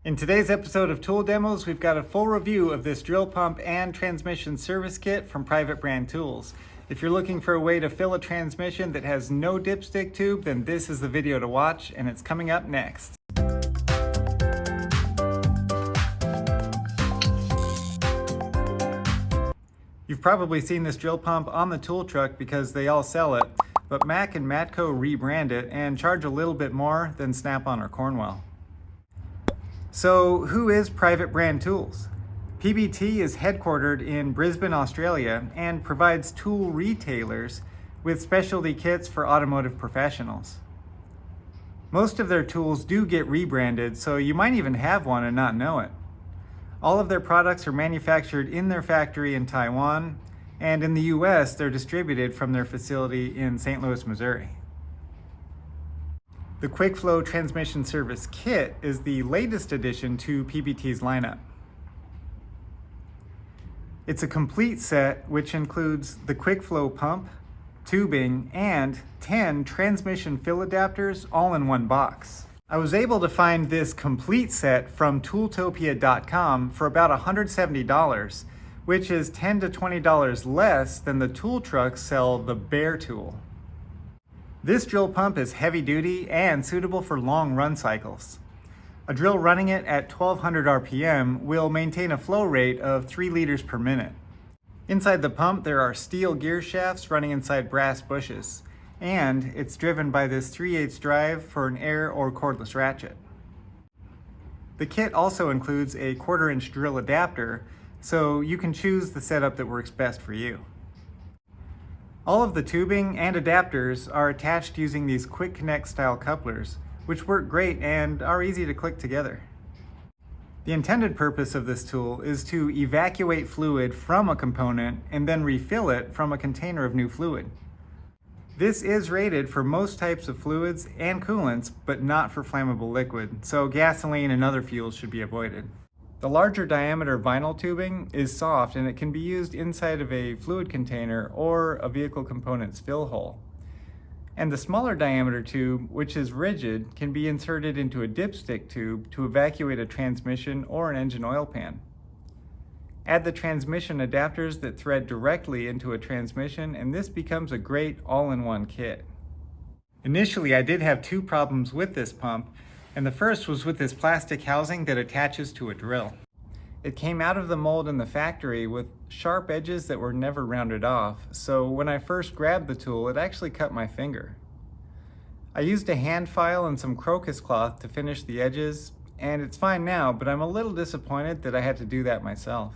In today's episode of Tool Demos, we've got a full review of this drill pump and transmission service kit from Private Brand Tools. If you're looking for a way to fill a transmission that has no dipstick tube, then this is the video to watch, and it's coming up next. You've probably seen this drill pump on the tool truck because they all sell it, but Mac and Matco rebrand it and charge a little bit more than Snap-on or Cornwell. So who is Private Brand Tools? PBT is headquartered in Brisbane, Australia, and provides tool retailers with specialty kits for automotive professionals. Most of their tools do get rebranded, so you might even have one and not know it. All of their products are manufactured in their factory in Taiwan, and in the US, they're distributed from their facility in St. Louis, Missouri. The QuickFlow Transmission Service Kit is the latest addition to PBT's lineup. It's a complete set which includes the QuickFlow pump, tubing, and 10 transmission fill adapters all in one box. I was able to find this complete set from ToolTopia.com for about $170, which is $10 to $20 less than the tool trucks sell the bare tool. This drill pump is heavy duty and suitable for long run cycles. A drill running it at 1200 RPM will maintain a flow rate of 3 liters per minute. Inside the pump there are steel gear shafts running inside brass bushes, and it's driven by this 3/8 drive for an air or cordless ratchet. The kit also includes a 1/4 inch drill adapter, so you can choose the setup that works best for you. All of the tubing and adapters are attached using these quick connect style couplers, which work great and are easy to click together. The intended purpose of this tool is to evacuate fluid from a component and then refill it from a container of new fluid. This is rated for most types of fluids and coolants, but not for flammable liquid, so gasoline and other fuels should be avoided. The larger diameter vinyl tubing is soft and it can be used inside of a fluid container or a vehicle component's fill hole. And the smaller diameter tube, which is rigid, can be inserted into a dipstick tube to evacuate a transmission or an engine oil pan. Add the transmission adapters that thread directly into a transmission, and this becomes a great all-in-one kit. Initially, I did have 2 problems with this pump, and the first was with this plastic housing that attaches to a drill. It came out of the mold in the factory with sharp edges that were never rounded off, so when I first grabbed the tool, it actually cut my finger. I used a hand file and some crocus cloth to finish the edges, and it's fine now, but I'm a little disappointed that I had to do that myself.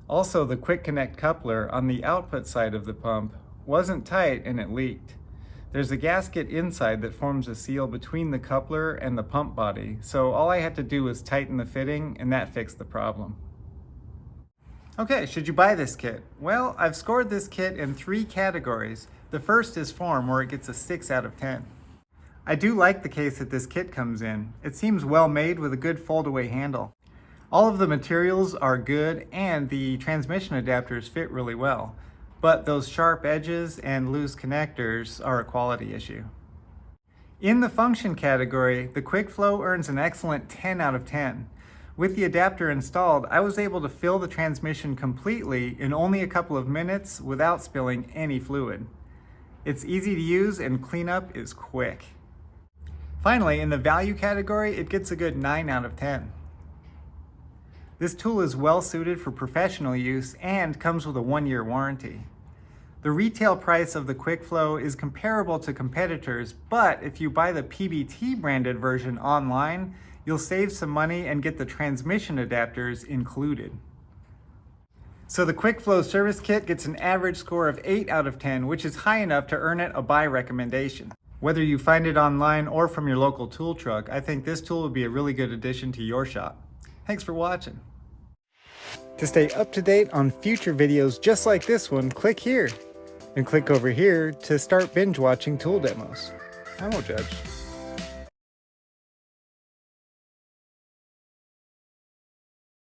Also, the quick connect coupler on the output side of the pump wasn't tight and it leaked. There's a gasket inside that forms a seal between the coupler and the pump body, so all I had to do was tighten the fitting and that fixed the problem. Okay, should you buy this kit? Well, I've scored this kit in 3 categories. The first is form, where it gets a 6 out of 10. I do like the case that this kit comes in. It seems well made with a good fold-away handle. All of the materials are good and the transmission adapters fit really well. But those sharp edges and loose connectors are a quality issue. In the function category, the QuickFlow earns an excellent 10 out of 10. With the adapter installed, I was able to fill the transmission completely in only a couple of minutes without spilling any fluid. It's easy to use and cleanup is quick. Finally, in the value category, it gets a good 9 out of 10. This tool is well suited for professional use and comes with a 1-year warranty. The retail price of the QuickFlow is comparable to competitors, but if you buy the PBT branded version online, you'll save some money and get the transmission adapters included. So the QuickFlow service kit gets an average score of 8 out of 10, which is high enough to earn it a buy recommendation. Whether you find it online or from your local tool truck, I think this tool would be a really good addition to your shop. Thanks for watching. To stay up to date on future videos just like this one, click here. And click over here to start binge watching tool demos. I won't judge.